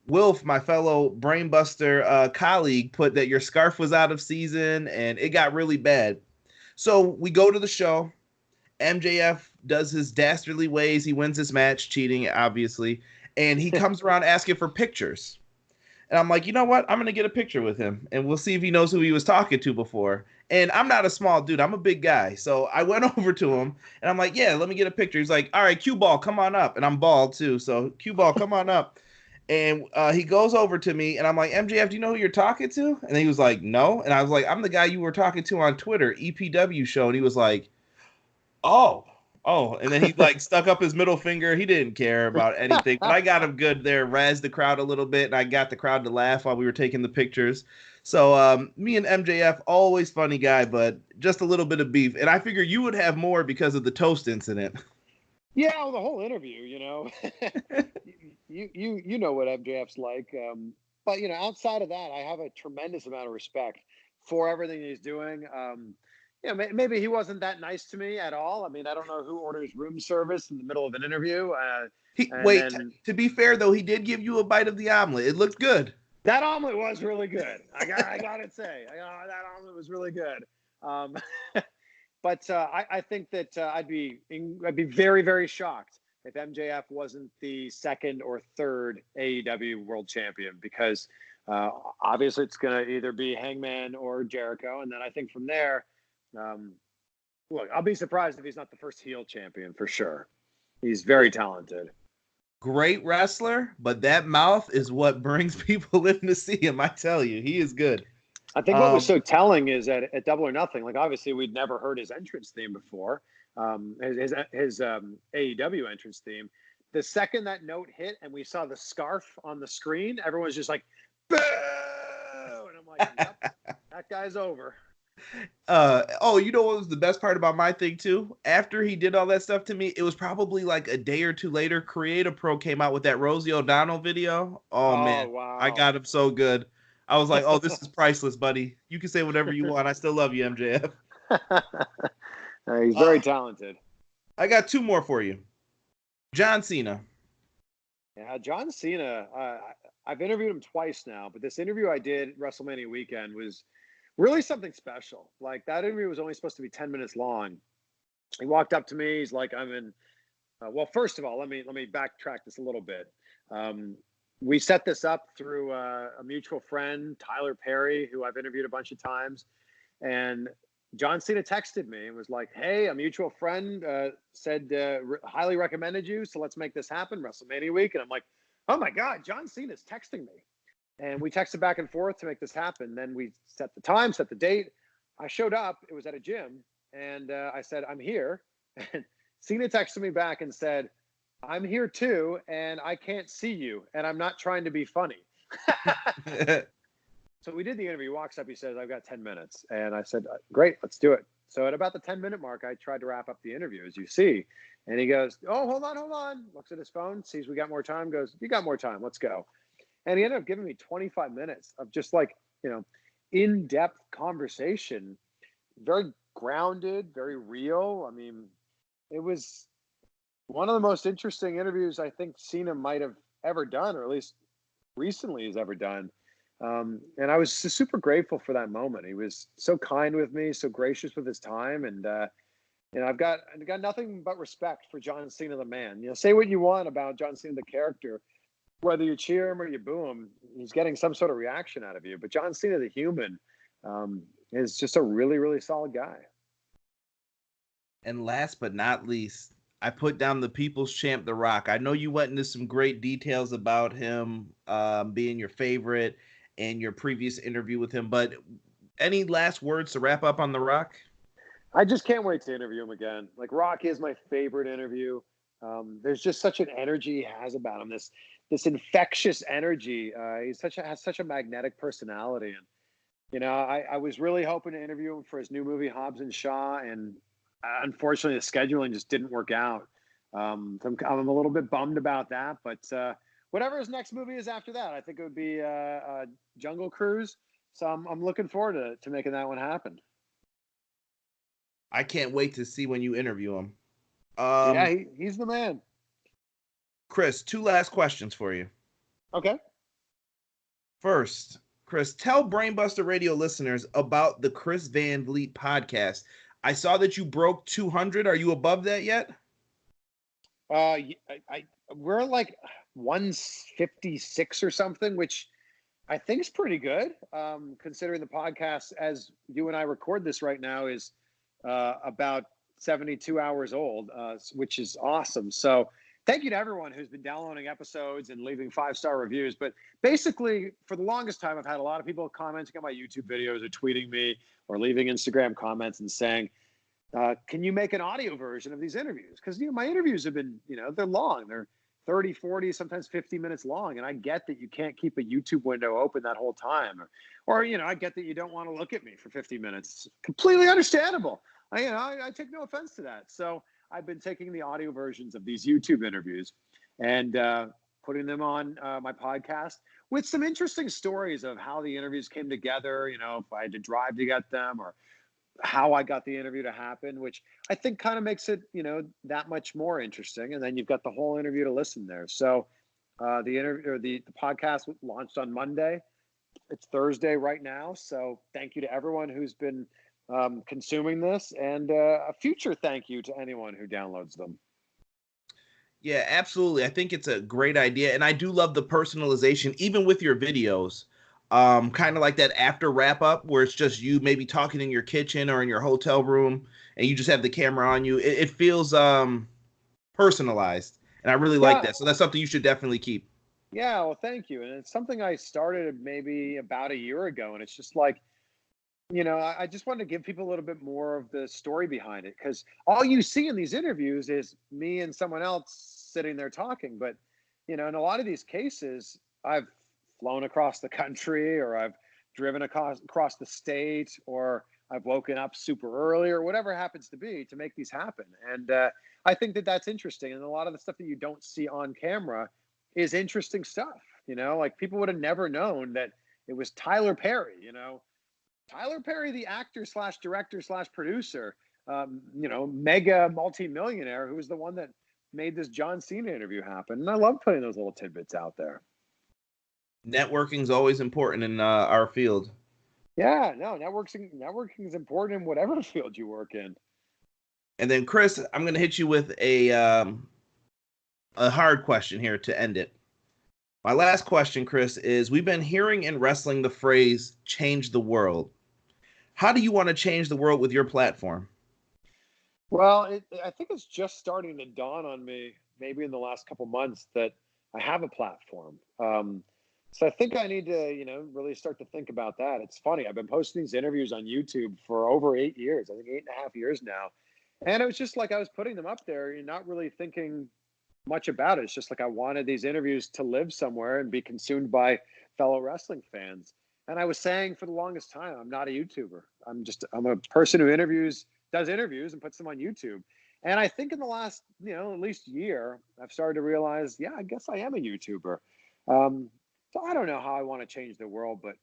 Wilf, my fellow Brainbuster colleague, put that your scarf was out of season and it got really bad. So we go to the show. MJF does his dastardly ways. He wins this match, cheating, obviously. And he comes around asking for pictures. And I'm like, you know what? I'm going to get a picture with him. And we'll see if he knows who he was talking to before. And I'm not a small dude. I'm a big guy. So I went over to him. And I'm like, yeah, let me get a picture. He's like, all right, Cue Ball, come on up. And I'm bald, too. So Cue Ball, come on up. And he goes over to me. And I'm like, MJF, do you know who you're talking to? And he was like, no. And I was like, I'm the guy you were talking to on Twitter, EPW show. And he was like, oh, and then he like stuck up his middle finger. He didn't care about anything, but I got him good there, razzed the crowd a little bit, and I got the crowd to laugh while we were taking the pictures. So me and MJF, always funny guy, but just a little bit of beef. And I figure you would have more because of the toast incident. Yeah, well, the whole interview, you know, you know what MJF's like. But, you know, outside of that, I have a tremendous amount of respect for everything he's doing. You know, maybe he wasn't that nice to me at all. I mean, I don't know who orders room service in the middle of an interview. To be fair, though, he did give you a bite of the omelet. It looked good. That omelet was really good. I gotta say, that omelet was really good. But I think that I'd be very, very shocked if MJF wasn't the second or third AEW World Champion, because obviously it's going to either be Hangman or Jericho, and then I think from there. Look, I'll be surprised if he's not the first heel champion for sure. He's very talented. Great wrestler, but that mouth is what brings people in to see him. I tell you, he is good. I think what was so telling is that at Double or Nothing, like obviously we'd never heard his entrance theme before, his AEW entrance theme. The second that note hit and we saw the scarf on the screen, everyone's just like, boo! And I'm like, yep, that guy's over. You know what was the best part about my thing too? After he did all that stuff to me, it was probably like a day or two later, Creative Pro came out with that Rosie O'Donnell video. Oh man, wow. I got him so good. I was like, oh, this is priceless, buddy. You can say whatever you want. I still love you, MJF. He's very talented. I got two more for you. John Cena. Yeah, John Cena. I've interviewed him twice now, but this interview I did WrestleMania weekend was really something special. Like, that interview was only supposed to be 10 minutes long. He walked up to me. He's like, I'm in. Well, first of all, let me backtrack this a little bit. We set this up through a mutual friend, Tyler Perry, who I've interviewed a bunch of times. And John Cena texted me and was like, hey, a mutual friend said highly recommended you, so let's make this happen, WrestleMania week. And I'm like, oh my God, John Cena's texting me. And we texted back and forth to make this happen. Then we set the time, set the date. I showed up. It was at a gym. And I said, I'm here. And Cena texted me back and said, I'm here too. And I can't see you. And I'm not trying to be funny. So we did the interview. He walks up. He says, I've got 10 minutes. And I said, great, let's do it. So at about the 10-minute mark, I tried to wrap up the interview, as you see. And he goes, oh, hold on. Looks at his phone, sees we got more time, goes, you got more time. Let's go. And he ended up giving me 25 minutes of just like, you know, in-depth conversation, very grounded, very real. I mean, it was one of the most interesting interviews I think Cena might have ever done, or at least recently has ever done. And I was just super grateful for that moment. He was so kind with me, so gracious with his time. And, you know, I've got nothing but respect for John Cena, the man. You know, say what you want about John Cena, the character. Whether you cheer him or you boo him, he's getting some sort of reaction out of you. But John Cena, the human, is just a really, really solid guy. And last but not least, I put down the People's Champ, The Rock. I know you went into some great details about him being your favorite and your previous interview with him. But any last words to wrap up on The Rock? I just can't wait to interview him again. Like, Rock is my favorite interview. There's just such an energy he has about him. This infectious energy. He has such a magnetic personality. And, you know, I was really hoping to interview him for his new movie, Hobbs and Shaw. And unfortunately, the scheduling just didn't work out. I'm a little bit bummed about that. But whatever his next movie is after that, I think it would be Jungle Cruise. So I'm looking forward to making that one happen. I can't wait to see when you interview him. Yeah, he's the man. Chris, two last questions for you. Okay. First, Chris, tell Brainbusta Radio listeners about the Chris Van Vliet Podcast. I saw that you broke 200. Are you above that yet? We're like 156 or something, which I think is pretty good, considering the podcast, as you and I record this right now, is about 72 hours old, which is awesome. So thank you to everyone who's been downloading episodes and leaving 5-star reviews. But basically, for the longest time, I've had a lot of people commenting on my YouTube videos or tweeting me or leaving Instagram comments and saying, can you make an audio version of these interviews? Because, my interviews have been, they're long. They're 30, 40, sometimes 50 minutes long. And I get that you can't keep a YouTube window open that whole time. Or I get that you don't want to look at me for 50 minutes. It's completely understandable. I take no offense to that. So I've been taking the audio versions of these YouTube interviews and putting them on my podcast with some interesting stories of how the interviews came together, if I had to drive to get them, or how I got the interview to happen, which I think kind of makes it, that much more interesting. And then you've got the whole interview to listen there. So the interview, or the podcast launched on Monday. It's Thursday right now. So thank you to everyone who's been consuming this, and a future thank you to anyone who downloads them. Yeah, absolutely. I think it's a great idea. And I do love the personalization, even with your videos. Kind of like that after wrap up where it's just you maybe talking in your kitchen or in your hotel room and you just have the camera on you. It feels personalized, and I really like that. So that's something you should definitely keep. Yeah, well, thank you. And it's something I started maybe about a year ago, and it's just like, I just wanted to give people a little bit more of the story behind it, because all you see in these interviews is me and someone else sitting there talking. But, in a lot of these cases, I've flown across the country, or I've driven across the state, or I've woken up super early, or whatever happens to be, to make these happen. And I think that that's interesting. And a lot of the stuff that you don't see on camera is interesting stuff. Like people would have never known that it was Tyler Perry, Tyler Perry, the actor slash director slash producer, mega multi-millionaire, who was the one that made this John Cena interview happen. And I love putting those little tidbits out there. Networking is always important in our field. Yeah, no, networking is important in whatever field you work in. And then, Chris, I'm going to hit you with a hard question here to end it. My last question, Chris, is we've been hearing in wrestling the phrase "change the world." How do you want to change the world with your platform? Well, I think it's just starting to dawn on me, maybe in the last couple months, that I have a platform. So I think I need to, really start to think about that. It's funny. I've been posting these interviews on YouTube for over 8 years. I think 8.5 years now. And it was just like I was putting them up there, not really thinking much about it. It's just like I wanted these interviews to live somewhere and be consumed by fellow wrestling fans. And I was saying for the longest time, I'm not a YouTuber. I'm a person who does interviews and puts them on YouTube. And I think in the last, at least year, I've started to realize, yeah, I guess I am a YouTuber. So I don't know how I want to change the world, but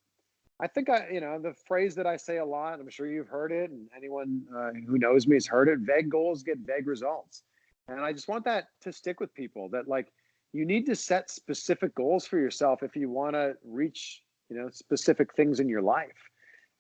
I think the phrase that I say a lot, I'm sure you've heard it, and anyone who knows me has heard it: vague goals get vague results. And I just want that to stick with people, that like you need to set specific goals for yourself if you want to reach, specific things in your life.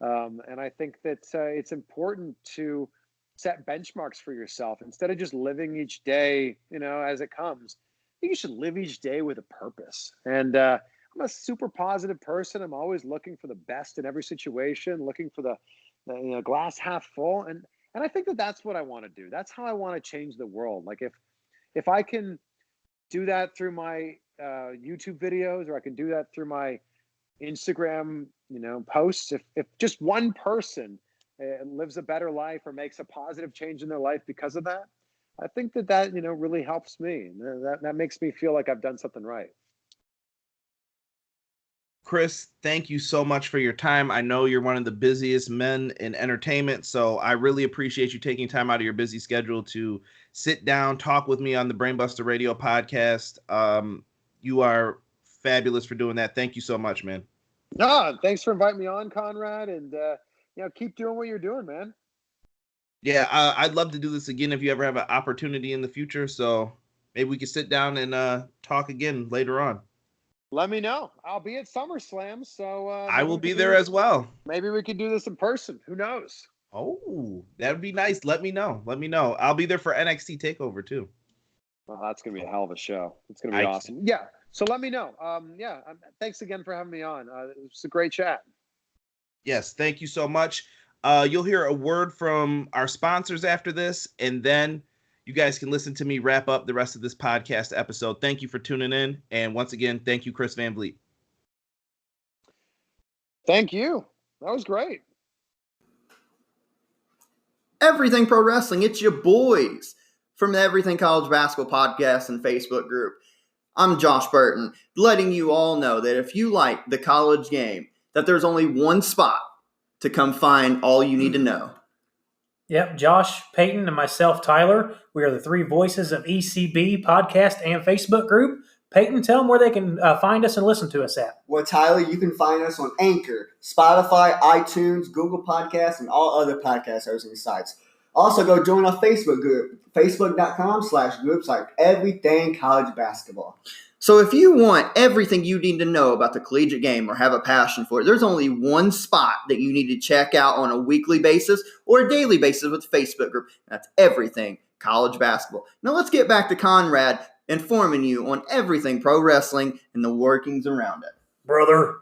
And I think that it's important to set benchmarks for yourself instead of just living each day, as it comes. I think you should live each day with a purpose. And I'm a super positive person. I'm always looking for the best in every situation, looking for the glass half full. And I think that that's what I want to do. That's how I want to change the world. Like if I can do that through my YouTube videos, or I can do that through my Instagram, posts, if just one person lives a better life or makes a positive change in their life because of that, I think that really helps me. That makes me feel like I've done something right. Chris, thank you so much for your time. I know you're one of the busiest men in entertainment, so I really appreciate you taking time out of your busy schedule to sit down, talk with me on the Brainbusta Radio Podcast. You are fabulous for doing that. Thank you so much, man. No, thanks for inviting me on, Conrad, and keep doing what you're doing, man. Yeah, I'd love to do this again if you ever have an opportunity in the future. So maybe we could sit down and talk again later on. Let me know. I'll be at SummerSlam, so I will be there as well. Maybe we could do this in person. Who knows? Oh, that would be nice. Let me know. I'll be there for NXT TakeOver too. Well, that's gonna be a hell of a show. It's gonna be awesome. Yeah. So let me know. Thanks again for having me on. It was a great chat. Yes, thank you so much. You'll hear a word from our sponsors after this, and then you guys can listen to me wrap up the rest of this podcast episode. Thank you for tuning in. And once again, thank you, Chris Van Vliet. Thank you. That was great. Everything Pro Wrestling, it's your boys from the Everything College Basketball Podcast and Facebook group. I'm Josh Burton, letting you all know that if you like the college game, that there's only one spot to come find all you need to know. Yep, Josh, Peyton, and myself, Tyler. We are the three voices of ECB Podcast and Facebook group. Peyton, tell them where they can find us and listen to us at. Well, Tyler, you can find us on Anchor, Spotify, iTunes, Google Podcasts, and all other podcast hosting sites. Also, go join our Facebook group, facebook.com/groups like Everything College Basketball. So if you want everything you need to know about the collegiate game or have a passion for it, there's only one spot that you need to check out on a weekly basis or a daily basis with the Facebook group. That's Everything College Basketball. Now let's get back to Conrad informing you on everything pro wrestling and the workings around it. Brother.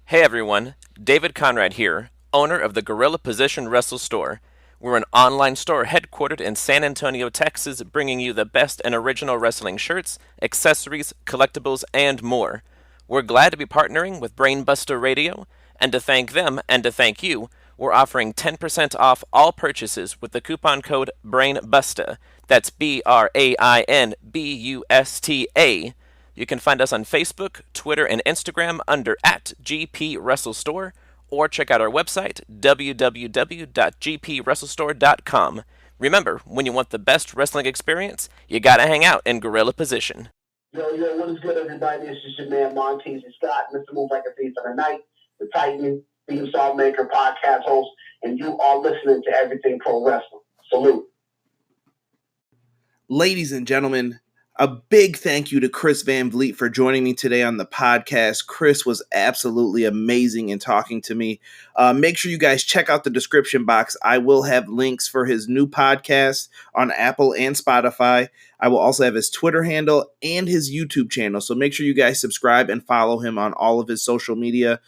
Hey everyone, David Conrad here, owner of the Gorilla Position Wrestle Store. We're an online store headquartered in San Antonio, Texas, bringing you the best and original wrestling shirts, accessories, collectibles, and more. We're glad to be partnering with Brainbusta Radio, and to thank them and to thank you, we're offering 10% off all purchases with the coupon code BRAINBUSTA. That's BRAINBUSTA. You can find us on Facebook, Twitter, and Instagram under @GPWrestleStore, or check out our website, www.gpwrestlestore.com. Remember, when you want the best wrestling experience, you gotta hang out in Gorilla Position. Yo, what is good, everybody? This is your man, Montez Scott, Mr. Move Like a Thief of the Night, the Titan, theme song maker, podcast host, and you are listening to Everything Pro Wrestling. Salute. Ladies and gentlemen, a big thank you to Chris Van Vliet for joining me today on the podcast. Chris was absolutely amazing in talking to me. Make sure you guys check out the description box. I will have links for his new podcast on Apple and Spotify. I will also have his Twitter handle and his YouTube channel. So make sure you guys subscribe and follow him on all of his social media.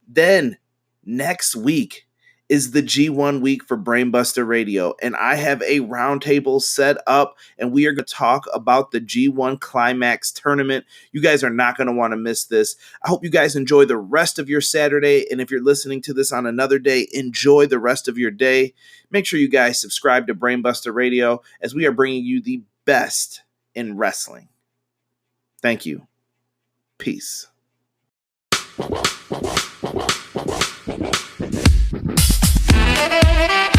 Then next week is the G1 week for Brainbusta Radio, and I have a roundtable set up, and we are going to talk about the G1 Climax tournament. You guys are not going to want to miss this. I hope you guys enjoy the rest of your Saturday, and if you're listening to this on another day, enjoy the rest of your day. Make sure you guys subscribe to Brainbusta Radio, as we are bringing you the best in wrestling. Thank you. Peace. Thank you.